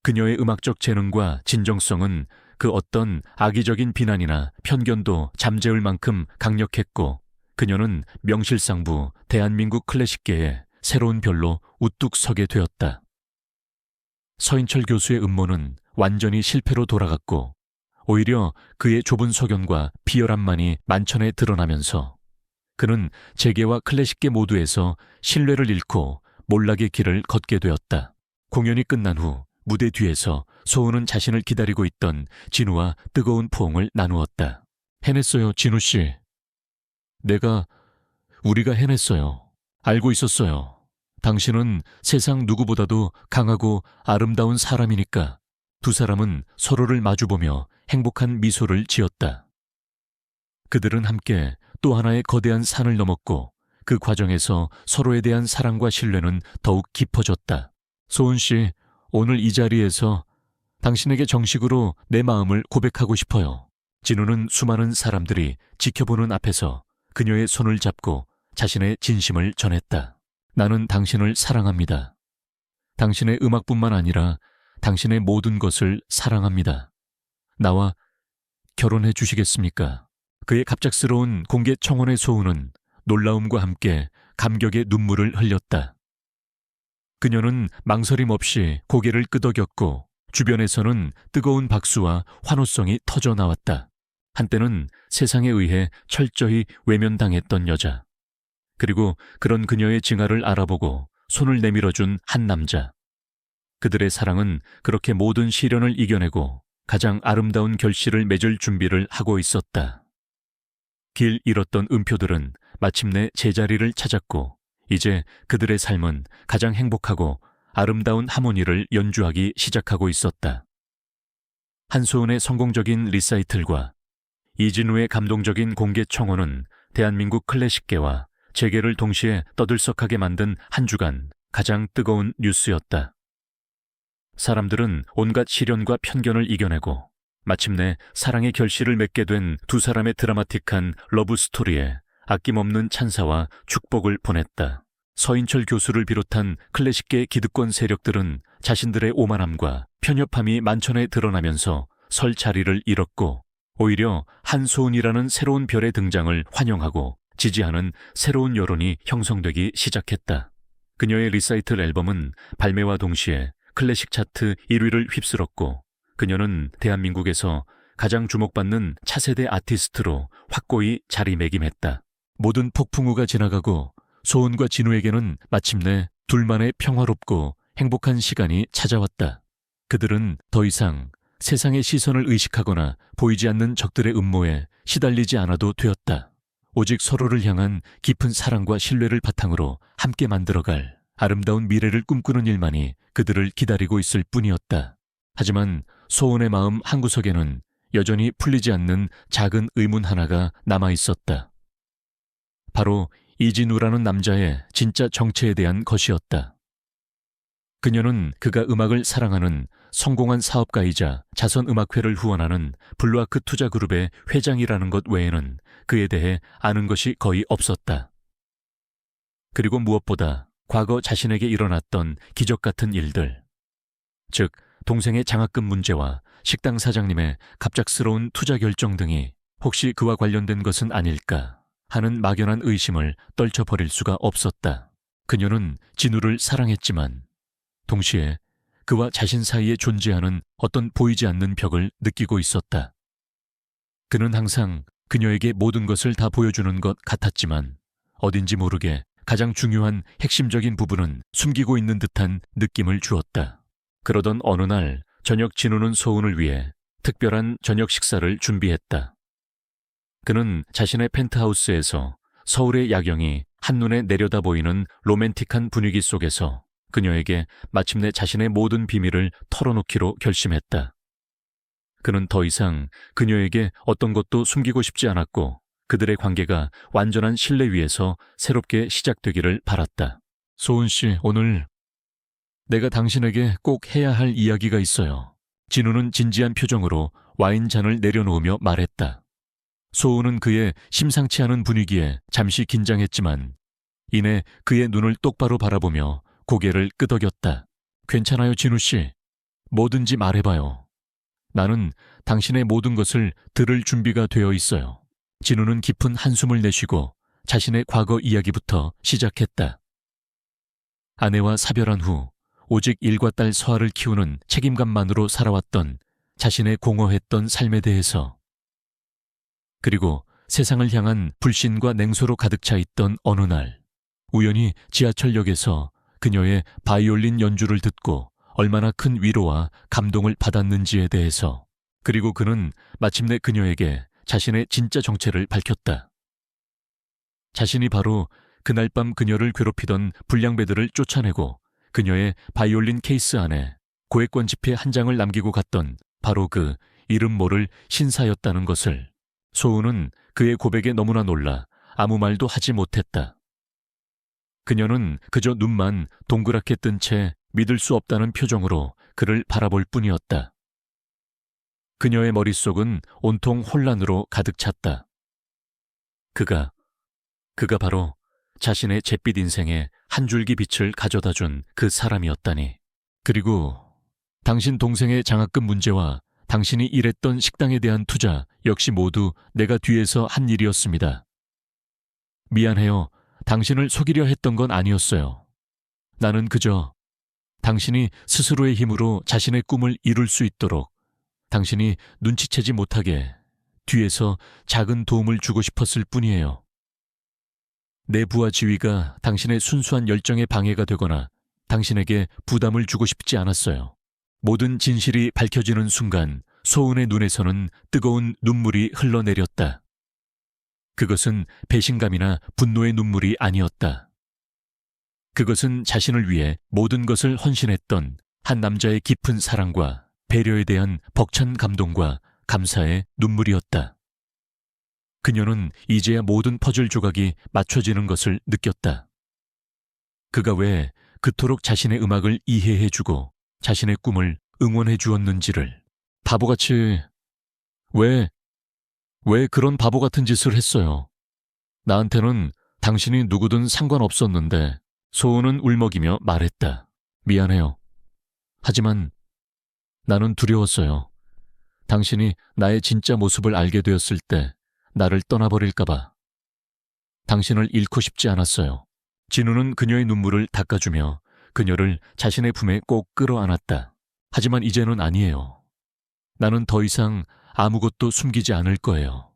그녀의 음악적 재능과 진정성은 그 어떤 악의적인 비난이나 편견도 잠재울 만큼 강력했고 그녀는 명실상부 대한민국 클래식계의 새로운 별로 우뚝 서게 되었다. 서인철 교수의 음모는 완전히 실패로 돌아갔고 오히려 그의 좁은 소견과 비열함만이 만천에 드러나면서 그는 재계와 클래식계 모두에서 신뢰를 잃고 몰락의 길을 걷게 되었다. 공연이 끝난 후 무대 뒤에서 소은은 자신을 기다리고 있던 진우와 뜨거운 포옹을 나누었다. 해냈어요, 진우 씨. 우리가 해냈어요. 알고 있었어요. 당신은 세상 누구보다도 강하고 아름다운 사람이니까. 두 사람은 서로를 마주보며 행복한 미소를 지었다. 그들은 함께 또 하나의 거대한 산을 넘었고 그 과정에서 서로에 대한 사랑과 신뢰는 더욱 깊어졌다. 소은 씨, 오늘 이 자리에서 당신에게 정식으로 내 마음을 고백하고 싶어요. 진우는 수많은 사람들이 지켜보는 앞에서 그녀의 손을 잡고 자신의 진심을 전했다. 나는 당신을 사랑합니다. 당신의 음악뿐만 아니라 당신의 모든 것을 사랑합니다. 나와 결혼해 주시겠습니까? 그의 갑작스러운 공개 청혼의 소은은 놀라움과 함께 감격의 눈물을 흘렸다. 그녀는 망설임 없이 고개를 끄덕였고 주변에서는 뜨거운 박수와 환호성이 터져 나왔다. 한때는 세상에 의해 철저히 외면당했던 여자. 그리고 그런 그녀의 증아를 알아보고 손을 내밀어준 한 남자. 그들의 사랑은 그렇게 모든 시련을 이겨내고 가장 아름다운 결실을 맺을 준비를 하고 있었다. 길 잃었던 음표들은 마침내 제자리를 찾았고 이제 그들의 삶은 가장 행복하고 아름다운 하모니를 연주하기 시작하고 있었다. 한소은의 성공적인 리사이틀과 이진우의 감동적인 공개 청혼은 대한민국 클래식계와 재계를 동시에 떠들썩하게 만든 한 주간 가장 뜨거운 뉴스였다. 사람들은 온갖 시련과 편견을 이겨내고 마침내 사랑의 결실을 맺게 된 두 사람의 드라마틱한 러브 스토리에 아낌없는 찬사와 축복을 보냈다. 서인철 교수를 비롯한 클래식계 기득권 세력들은 자신들의 오만함과 편협함이 만천에 드러나면서 설 자리를 잃었고 오히려 한소은이라는 새로운 별의 등장을 환영하고 지지하는 새로운 여론이 형성되기 시작했다. 그녀의 리사이틀 앨범은 발매와 동시에 클래식 차트 1위를 휩쓸었고 그녀는 대한민국에서 가장 주목받는 차세대 아티스트로 확고히 자리매김했다. 모든 폭풍우가 지나가고 소은과 진우에게는 마침내 둘만의 평화롭고 행복한 시간이 찾아왔다. 그들은 더 이상 세상의 시선을 의식하거나 보이지 않는 적들의 음모에 시달리지 않아도 되었다. 오직 서로를 향한 깊은 사랑과 신뢰를 바탕으로 함께 만들어갈 아름다운 미래를 꿈꾸는 일만이 그들을 기다리고 있을 뿐이었다. 하지만 소은의 마음 한구석에는 여전히 풀리지 않는 작은 의문 하나가 남아있었다. 바로 이진우라는 남자의 진짜 정체에 대한 것이었다. 그녀는 그가 음악을 사랑하는 성공한 사업가이자 자선음악회를 후원하는 블루아크 투자그룹의 회장이라는 것 외에는 그에 대해 아는 것이 거의 없었다. 그리고 무엇보다 과거 자신에게 일어났던 기적 같은 일들, 즉 동생의 장학금 문제와 식당 사장님의 갑작스러운 투자 결정 등이 혹시 그와 관련된 것은 아닐까 하는 막연한 의심을 떨쳐버릴 수가 없었다. 그녀는 진우를 사랑했지만 동시에 그와 자신 사이에 존재하는 어떤 보이지 않는 벽을 느끼고 있었다. 그는 항상 그녀에게 모든 것을 다 보여주는 것 같았지만 어딘지 모르게 가장 중요한 핵심적인 부분은 숨기고 있는 듯한 느낌을 주었다. 그러던 어느 날 저녁 진우는 소은을 위해 특별한 저녁 식사를 준비했다. 그는 자신의 펜트하우스에서 서울의 야경이 한눈에 내려다 보이는 로맨틱한 분위기 속에서 그녀에게 마침내 자신의 모든 비밀을 털어놓기로 결심했다. 그는 더 이상 그녀에게 어떤 것도 숨기고 싶지 않았고 그들의 관계가 완전한 신뢰 위에서 새롭게 시작되기를 바랐다. 소은 씨, 오늘 내가 당신에게 꼭 해야 할 이야기가 있어요. 진우는 진지한 표정으로 와인잔을 내려놓으며 말했다. 소은은 그의 심상치 않은 분위기에 잠시 긴장했지만 이내 그의 눈을 똑바로 바라보며 고개를 끄덕였다. 괜찮아요, 진우 씨. 뭐든지 말해봐요. 나는 당신의 모든 것을 들을 준비가 되어 있어요. 진우는 깊은 한숨을 내쉬고 자신의 과거 이야기부터 시작했다. 아내와 사별한 후 오직 일과 딸 서아를 키우는 책임감만으로 살아왔던 자신의 공허했던 삶에 대해서, 그리고 세상을 향한 불신과 냉소로 가득 차 있던 어느 날 우연히 지하철역에서 그녀의 바이올린 연주를 듣고 얼마나 큰 위로와 감동을 받았는지에 대해서, 그리고 그는 마침내 그녀에게 자신의 진짜 정체를 밝혔다. 자신이 바로 그날 밤 그녀를 괴롭히던 불량배들을 쫓아내고 그녀의 바이올린 케이스 안에 고액권 지폐 한 장을 남기고 갔던 바로 그 이름 모를 신사였다는 것을 소은은 그의 고백에 너무나 놀라 아무 말도 하지 못했다. 그녀는 그저 눈만 동그랗게 뜬 채 믿을 수 없다는 표정으로 그를 바라볼 뿐이었다. 그녀의 머릿속은 온통 혼란으로 가득 찼다. 그가 바로 자신의 잿빛 인생에 한 줄기 빛을 가져다 준 그 사람이었다니. 그리고 당신 동생의 장학금 문제와 당신이 일했던 식당에 대한 투자 역시 모두 내가 뒤에서 한 일이었습니다. 미안해요. 당신을 속이려 했던 건 아니었어요. 나는 그저 당신이 스스로의 힘으로 자신의 꿈을 이룰 수 있도록 당신이 눈치채지 못하게 뒤에서 작은 도움을 주고 싶었을 뿐이에요. 내 부하 지위가 당신의 순수한 열정에 방해가 되거나 당신에게 부담을 주고 싶지 않았어요. 모든 진실이 밝혀지는 순간 소은의 눈에서는 뜨거운 눈물이 흘러내렸다. 그것은 배신감이나 분노의 눈물이 아니었다. 그것은 자신을 위해 모든 것을 헌신했던 한 남자의 깊은 사랑과 배려에 대한 벅찬 감동과 감사의 눈물이었다. 그녀는 이제야 모든 퍼즐 조각이 맞춰지는 것을 느꼈다. 그가 왜 그토록 자신의 음악을 이해해주고 자신의 꿈을 응원해 주었는지를. 바보같이 왜 그런 바보 같은 짓을 했어요. 나한테는 당신이 누구든 상관없었는데. 소은은 울먹이며 말했다. 미안해요. 하지만 나는 두려웠어요. 당신이 나의 진짜 모습을 알게 되었을 때 나를 떠나버릴까봐. 당신을 잃고 싶지 않았어요. 진우는 그녀의 눈물을 닦아주며 그녀를 자신의 품에 꼭 끌어안았다. 하지만 이제는 아니에요. 나는 더 이상 아무것도 숨기지 않을 거예요.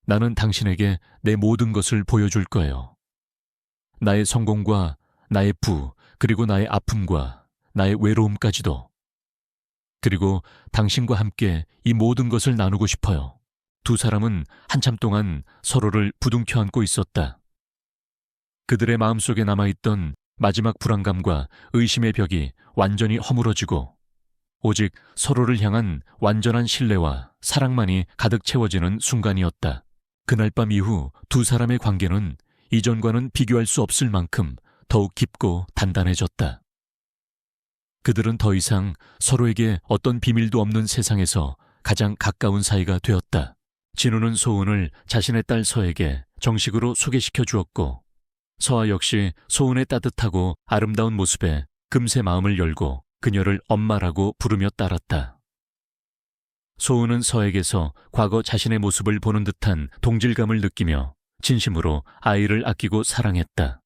나는 당신에게 내 모든 것을 보여줄 거예요. 나의 성공과 나의 부, 그리고 나의 아픔과 나의 외로움까지도. 그리고 당신과 함께 이 모든 것을 나누고 싶어요. 두 사람은 한참 동안 서로를 부둥켜 안고 있었다. 그들의 마음속에 남아있던 마지막 불안감과 의심의 벽이 완전히 허물어지고 오직 서로를 향한 완전한 신뢰와 사랑만이 가득 채워지는 순간이었다. 그날 밤 이후 두 사람의 관계는 이전과는 비교할 수 없을 만큼 더욱 깊고 단단해졌다. 그들은 더 이상 서로에게 어떤 비밀도 없는 세상에서 가장 가까운 사이가 되었다. 진우는 소은을 자신의 딸 서에게 정식으로 소개시켜 주었고 서아 역시 소은의 따뜻하고 아름다운 모습에 금세 마음을 열고 그녀를 엄마라고 부르며 따랐다. 소은은 서에게서 과거 자신의 모습을 보는 듯한 동질감을 느끼며 진심으로 아이를 아끼고 사랑했다.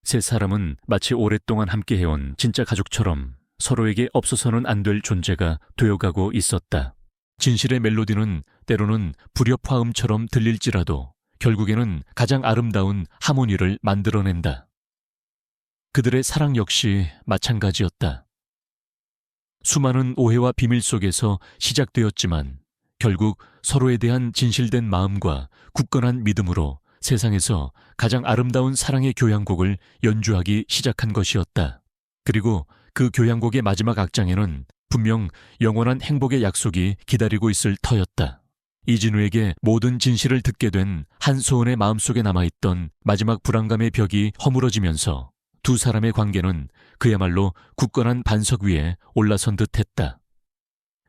세 사람은 마치 오랫동안 함께해온 진짜 가족처럼 서로에게 없어서는 안 될 존재가 되어가고 있었다. 진실의 멜로디는 때로는 불협화음처럼 들릴지라도 결국에는 가장 아름다운 하모니를 만들어낸다. 그들의 사랑 역시 마찬가지였다. 수많은 오해와 비밀 속에서 시작되었지만 결국 서로에 대한 진실된 마음과 굳건한 믿음으로 세상에서 가장 아름다운 사랑의 교향곡을 연주하기 시작한 것이었다. 그리고 그 교향곡의 마지막 악장에는 분명 영원한 행복의 약속이 기다리고 있을 터였다. 이진우에게 모든 진실을 듣게 된 한소은의 마음속에 남아있던 마지막 불안감의 벽이 허물어지면서 두 사람의 관계는 그야말로 굳건한 반석 위에 올라선 듯했다.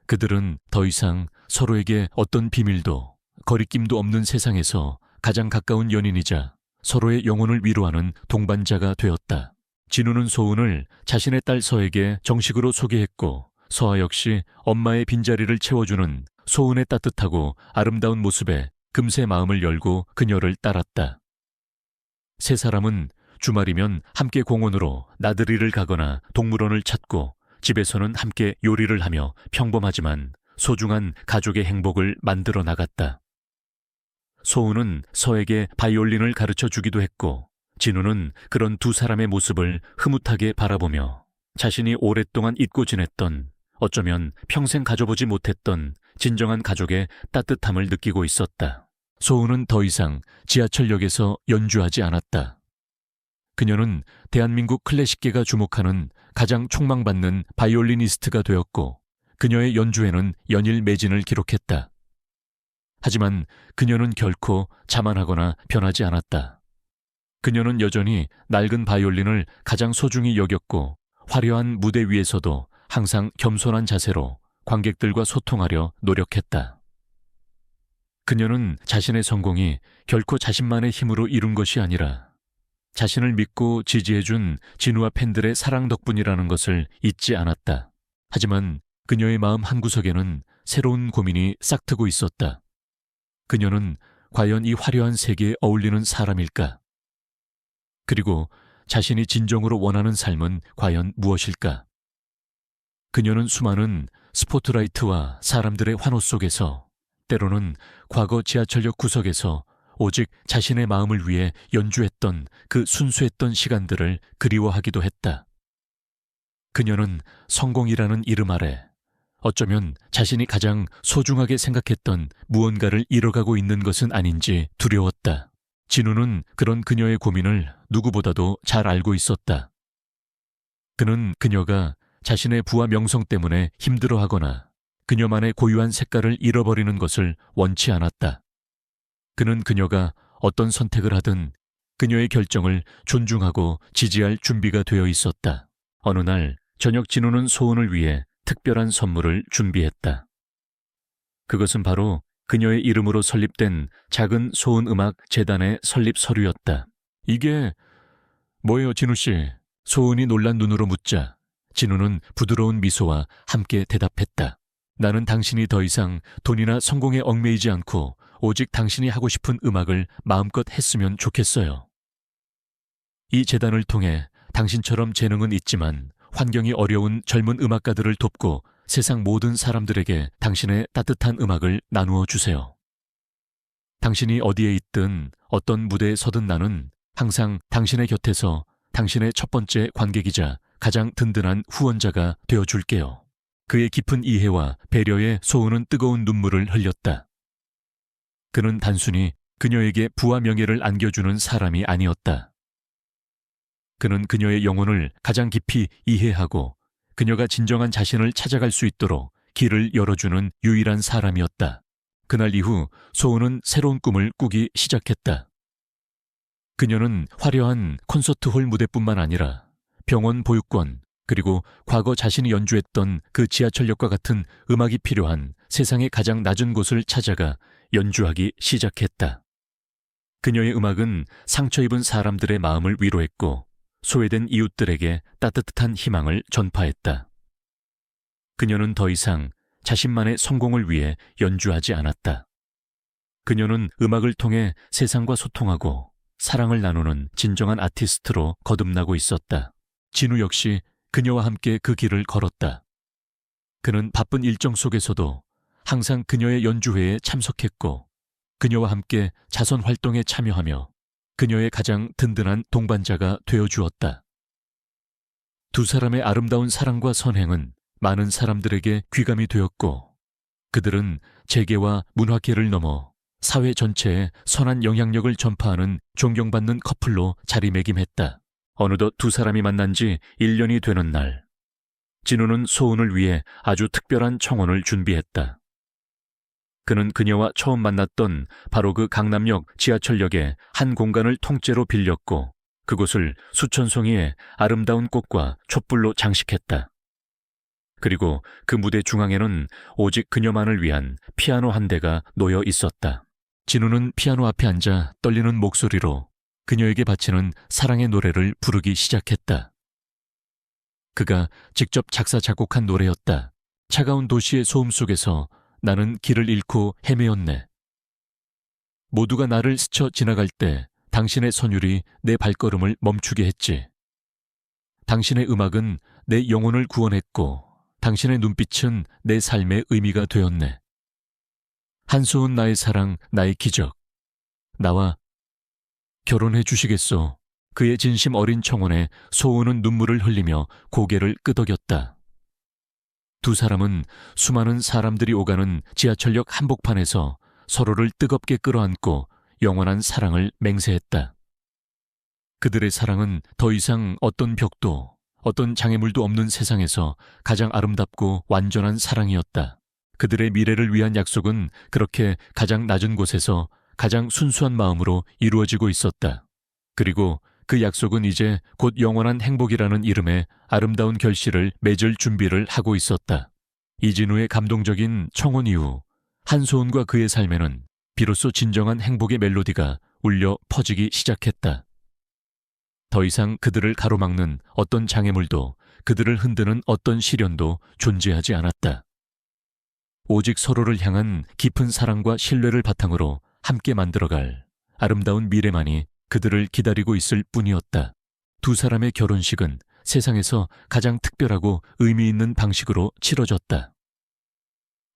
그들은 더 이상 서로에게 어떤 비밀도 거리낌도 없는 세상에서 가장 가까운 연인이자 서로의 영혼을 위로하는 동반자가 되었다. 진우는 소은을 자신의 딸 서에게 정식으로 소개했고 서아 역시 엄마의 빈자리를 채워주는 소은의 따뜻하고 아름다운 모습에 금세 마음을 열고 그녀를 따랐다. 세 사람은 주말이면 함께 공원으로 나들이를 가거나 동물원을 찾고 집에서는 함께 요리를 하며 평범하지만 소중한 가족의 행복을 만들어 나갔다. 소은은 서에게 바이올린을 가르쳐 주기도 했고 진우는 그런 두 사람의 모습을 흐뭇하게 바라보며 자신이 오랫동안 잊고 지냈던 어쩌면 평생 가져보지 못했던 진정한 가족의 따뜻함을 느끼고 있었다. 소은은 더 이상 지하철역에서 연주하지 않았다. 그녀는 대한민국 클래식계가 주목하는 가장 촉망받는 바이올리니스트가 되었고 그녀의 연주에는 연일 매진을 기록했다. 하지만 그녀는 결코 자만하거나 변하지 않았다. 그녀는 여전히 낡은 바이올린을 가장 소중히 여겼고 화려한 무대 위에서도 항상 겸손한 자세로 관객들과 소통하려 노력했다. 그녀는 자신의 성공이 결코 자신만의 힘으로 이룬 것이 아니라 자신을 믿고 지지해준 진우와 팬들의 사랑 덕분이라는 것을 잊지 않았다. 하지만 그녀의 마음 한구석에는 새로운 고민이 싹트고 있었다. 그녀는 과연 이 화려한 세계에 어울리는 사람일까? 그리고 자신이 진정으로 원하는 삶은 과연 무엇일까? 그녀는 수많은 스포트라이트와 사람들의 환호 속에서 때로는 과거 지하철역 구석에서 오직 자신의 마음을 위해 연주했던 그 순수했던 시간들을 그리워하기도 했다. 그녀는 성공이라는 이름 아래 어쩌면 자신이 가장 소중하게 생각했던 무언가를 잃어가고 있는 것은 아닌지 두려웠다. 진우는 그런 그녀의 고민을 누구보다도 잘 알고 있었다. 그는 그녀가 자신의 부와 명성 때문에 힘들어하거나 그녀만의 고유한 색깔을 잃어버리는 것을 원치 않았다. 그는 그녀가 어떤 선택을 하든 그녀의 결정을 존중하고 지지할 준비가 되어 있었다. 어느 날 저녁 진우는 소은을 위해 특별한 선물을 준비했다. 그것은 바로 그녀의 이름으로 설립된 작은 소은음악 재단의 설립 서류였다. 이게 뭐예요, 진우 씨? 소은이 놀란 눈으로 묻자 진우는 부드러운 미소와 함께 대답했다. 나는 당신이 더 이상 돈이나 성공에 얽매이지 않고 오직 당신이 하고 싶은 음악을 마음껏 했으면 좋겠어요. 이 재단을 통해 당신처럼 재능은 있지만 환경이 어려운 젊은 음악가들을 돕고 세상 모든 사람들에게 당신의 따뜻한 음악을 나누어 주세요. 당신이 어디에 있든 어떤 무대에 서든 나는 항상 당신의 곁에서 당신의 첫 번째 관객이자 가장 든든한 후원자가 되어줄게요. 그의 깊은 이해와 배려에 소은은 뜨거운 눈물을 흘렸다. 그는 단순히 그녀에게 부와 명예를 안겨주는 사람이 아니었다. 그는 그녀의 영혼을 가장 깊이 이해하고 그녀가 진정한 자신을 찾아갈 수 있도록 길을 열어주는 유일한 사람이었다. 그날 이후 소은은 새로운 꿈을 꾸기 시작했다. 그녀는 화려한 콘서트홀 무대뿐만 아니라 병원 보육권, 그리고 과거 자신이 연주했던 그 지하철역과 같은 음악이 필요한 세상의 가장 낮은 곳을 찾아가 연주하기 시작했다. 그녀의 음악은 상처 입은 사람들의 마음을 위로했고 소외된 이웃들에게 따뜻한 희망을 전파했다. 그녀는 더 이상 자신만의 성공을 위해 연주하지 않았다. 그녀는 음악을 통해 세상과 소통하고 사랑을 나누는 진정한 아티스트로 거듭나고 있었다. 진우 역시 그녀와 함께 그 길을 걸었다. 그는 바쁜 일정 속에서도 항상 그녀의 연주회에 참석했고 그녀와 함께 자선 활동에 참여하며 그녀의 가장 든든한 동반자가 되어주었다. 두 사람의 아름다운 사랑과 선행은 많은 사람들에게 귀감이 되었고 그들은 재계와 문화계를 넘어 사회 전체에 선한 영향력을 전파하는 존경받는 커플로 자리매김했다. 어느덧 두 사람이 만난 지 1년이 되는 날, 진우는 소은을 위해 아주 특별한 청혼을 준비했다. 그는 그녀와 처음 만났던 바로 그 강남역 지하철역의 한 공간을 통째로 빌렸고 그곳을 수천 송이의 아름다운 꽃과 촛불로 장식했다. 그리고 그 무대 중앙에는 오직 그녀만을 위한 피아노 한 대가 놓여 있었다. 진우는 피아노 앞에 앉아 떨리는 목소리로 그녀에게 바치는 사랑의 노래를 부르기 시작했다. 그가 직접 작사 작곡한 노래였다. 차가운 도시의 소음 속에서 나는 길을 잃고 헤매었네. 모두가 나를 스쳐 지나갈 때 당신의 선율이 내 발걸음을 멈추게 했지. 당신의 음악은 내 영혼을 구원했고 당신의 눈빛은 내 삶의 의미가 되었네. 한소은 나의 사랑, 나의 기적. 나와 결혼해 주시겠소. 그의 진심 어린 청혼에 소은은 눈물을 흘리며 고개를 끄덕였다. 두 사람은 수많은 사람들이 오가는 지하철역 한복판에서 서로를 뜨겁게 끌어안고 영원한 사랑을 맹세했다. 그들의 사랑은 더 이상 어떤 벽도, 어떤 장애물도 없는 세상에서 가장 아름답고 완전한 사랑이었다. 그들의 미래를 위한 약속은 그렇게 가장 낮은 곳에서 가장 순수한 마음으로 이루어지고 있었다. 그리고 그 약속은 이제 곧 영원한 행복이라는 이름의 아름다운 결실을 맺을 준비를 하고 있었다. 이진우의 감동적인 청혼 이후 한소은과 그의 삶에는 비로소 진정한 행복의 멜로디가 울려 퍼지기 시작했다. 더 이상 그들을 가로막는 어떤 장애물도, 그들을 흔드는 어떤 시련도 존재하지 않았다. 오직 서로를 향한 깊은 사랑과 신뢰를 바탕으로 함께 만들어갈 아름다운 미래만이 그들을 기다리고 있을 뿐이었다. 두 사람의 결혼식은 세상에서 가장 특별하고 의미 있는 방식으로 치러졌다.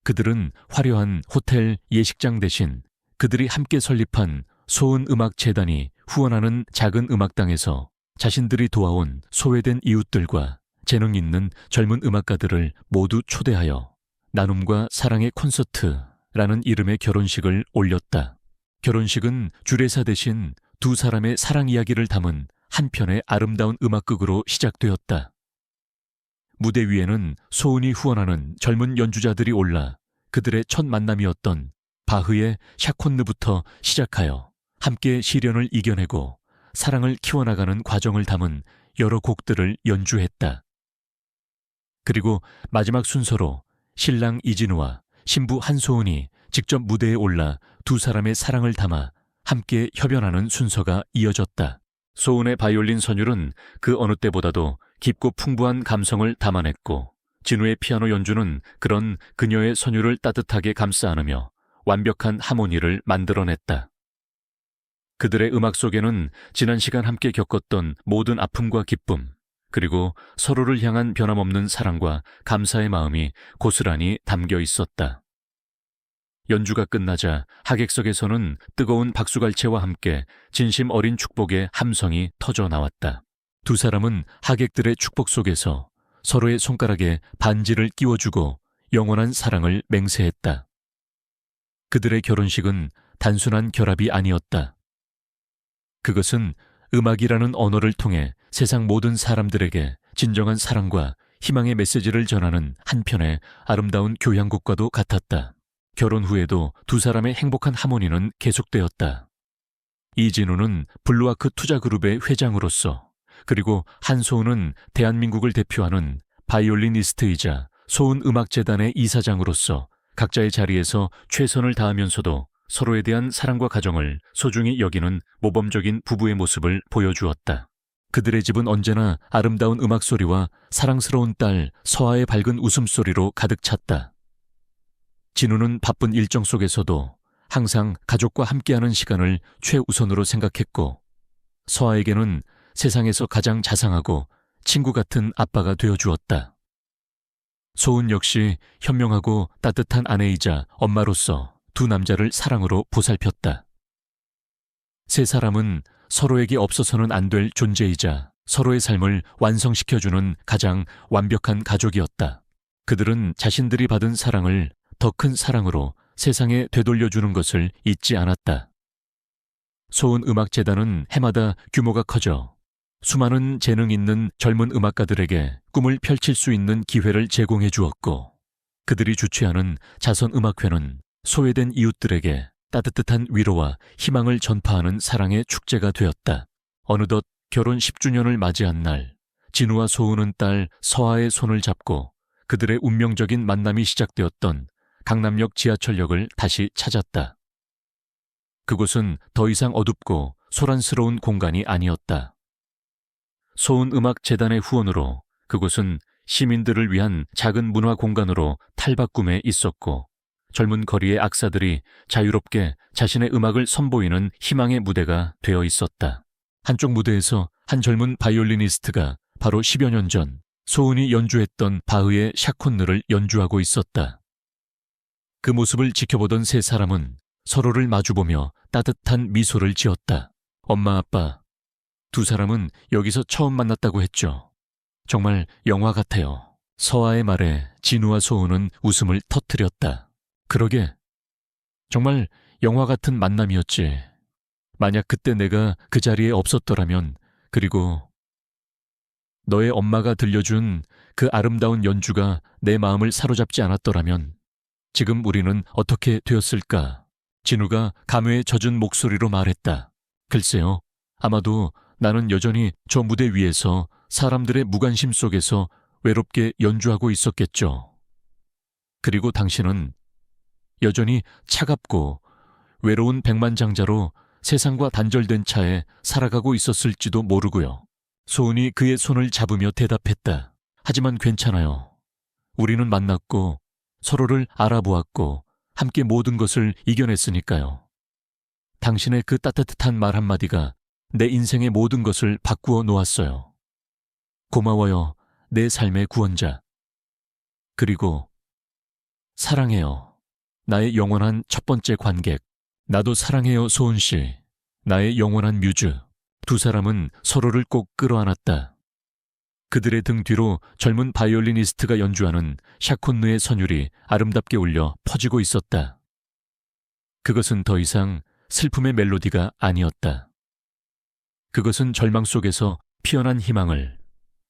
그들은 화려한 호텔 예식장 대신 그들이 함께 설립한 소은음악재단이 후원하는 작은 음악당에서 자신들이 도와온 소외된 이웃들과 재능 있는 젊은 음악가들을 모두 초대하여 나눔과 사랑의 콘서트라는 이름의 결혼식을 올렸다. 결혼식은 주례사 대신 두 사람의 사랑 이야기를 담은 한 편의 아름다운 음악극으로 시작되었다. 무대 위에는 소은이 후원하는 젊은 연주자들이 올라 그들의 첫 만남이었던 바흐의 샤콘느부터 시작하여 함께 시련을 이겨내고 사랑을 키워나가는 과정을 담은 여러 곡들을 연주했다. 그리고 마지막 순서로 신랑 이진우와 신부 한소은이 직접 무대에 올라 두 사람의 사랑을 담아 함께 협연하는 순서가 이어졌다. 소은의 바이올린 선율은 그 어느 때보다도 깊고 풍부한 감성을 담아냈고, 진우의 피아노 연주는 그런 그녀의 선율을 따뜻하게 감싸 안으며 완벽한 하모니를 만들어냈다. 그들의 음악 속에는 지난 시간 함께 겪었던 모든 아픔과 기쁨, 그리고 서로를 향한 변함없는 사랑과 감사의 마음이 고스란히 담겨 있었다. 연주가 끝나자 하객석에서는 뜨거운 박수갈채와 함께 진심 어린 축복의 함성이 터져 나왔다. 두 사람은 하객들의 축복 속에서 서로의 손가락에 반지를 끼워주고 영원한 사랑을 맹세했다. 그들의 결혼식은 단순한 결합이 아니었다. 그것은 음악이라는 언어를 통해 세상 모든 사람들에게 진정한 사랑과 희망의 메시지를 전하는 한편의 아름다운 교향곡과도 같았다. 결혼 후에도 두 사람의 행복한 하모니는 계속되었다. 이진우는 블루아크 투자그룹의 회장으로서, 그리고 한소은은 대한민국을 대표하는 바이올리니스트이자 소은음악재단의 이사장으로서 각자의 자리에서 최선을 다하면서도 서로에 대한 사랑과 가정을 소중히 여기는 모범적인 부부의 모습을 보여주었다. 그들의 집은 언제나 아름다운 음악소리와 사랑스러운 딸 서아의 밝은 웃음소리로 가득 찼다. 진우는 바쁜 일정 속에서도 항상 가족과 함께하는 시간을 최우선으로 생각했고, 서아에게는 세상에서 가장 자상하고 친구 같은 아빠가 되어주었다. 소은 역시 현명하고 따뜻한 아내이자 엄마로서 두 남자를 사랑으로 보살폈다. 세 사람은 서로에게 없어서는 안 될 존재이자 서로의 삶을 완성시켜주는 가장 완벽한 가족이었다. 그들은 자신들이 받은 사랑을 더 큰 사랑으로 세상에 되돌려주는 것을 잊지 않았다. 소은음악재단은 해마다 규모가 커져 수많은 재능 있는 젊은 음악가들에게 꿈을 펼칠 수 있는 기회를 제공해 주었고, 그들이 주최하는 자선음악회는 소외된 이웃들에게 따뜻한 위로와 희망을 전파하는 사랑의 축제가 되었다. 어느덧 결혼 10주년을 맞이한 날, 진우와 소은은 딸 서아의 손을 잡고 그들의 운명적인 만남이 시작되었던 강남역 지하철역을 다시 찾았다. 그곳은 더 이상 어둡고 소란스러운 공간이 아니었다. 소은음악재단의 후원으로 그곳은 시민들을 위한 작은 문화 공간으로 탈바꿈해 있었고, 젊은 거리의 악사들이 자유롭게 자신의 음악을 선보이는 희망의 무대가 되어 있었다. 한쪽 무대에서 한 젊은 바이올리니스트가 바로 10여 년 전 소은이 연주했던 바흐의 샤콘느를 연주하고 있었다. 그 모습을 지켜보던 세 사람은 서로를 마주보며 따뜻한 미소를 지었다. 엄마, 아빠, 두 사람은 여기서 처음 만났다고 했죠. 정말 영화 같아요. 서아의 말에 진우와 소은은 웃음을 터뜨렸다. 그러게, 정말 영화 같은 만남이었지. 만약 그때 내가 그 자리에 없었더라면, 그리고 너의 엄마가 들려준 그 아름다운 연주가 내 마음을 사로잡지 않았더라면 지금 우리는 어떻게 되었을까? 진우가 감회에 젖은 목소리로 말했다. 글쎄요. 아마도 나는 여전히 저 무대 위에서 사람들의 무관심 속에서 외롭게 연주하고 있었겠죠. 그리고 당신은 여전히 차갑고 외로운 백만장자로 세상과 단절된 차에 살아가고 있었을지도 모르고요. 소은이 그의 손을 잡으며 대답했다. 하지만 괜찮아요. 우리는 만났고 서로를 알아보았고 함께 모든 것을 이겨냈으니까요. 당신의 그 따뜻한 말 한마디가 내 인생의 모든 것을 바꾸어 놓았어요. 고마워요, 내 삶의 구원자. 그리고 사랑해요, 나의 영원한 첫 번째 관객. 나도 사랑해요, 소은 씨. 나의 영원한 뮤즈. 두 사람은 서로를 꼭 끌어안았다. 그들의 등 뒤로 젊은 바이올리니스트가 연주하는 샤콘느의 선율이 아름답게 울려 퍼지고 있었다. 그것은 더 이상 슬픔의 멜로디가 아니었다. 그것은 절망 속에서 피어난 희망을,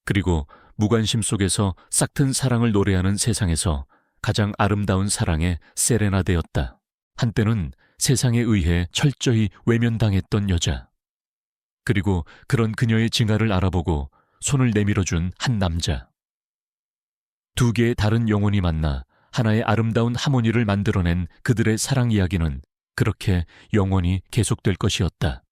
그리고 무관심 속에서 싹튼 사랑을 노래하는 세상에서 가장 아름다운 사랑의 세레나데였다. 한때는 세상에 의해 철저히 외면당했던 여자. 그리고 그런 그녀의 징하를 알아보고 손을 내밀어준 한 남자. 두 개의 다른 영혼이 만나 하나의 아름다운 하모니를 만들어낸 그들의 사랑 이야기는 그렇게 영원히 계속될 것이었다.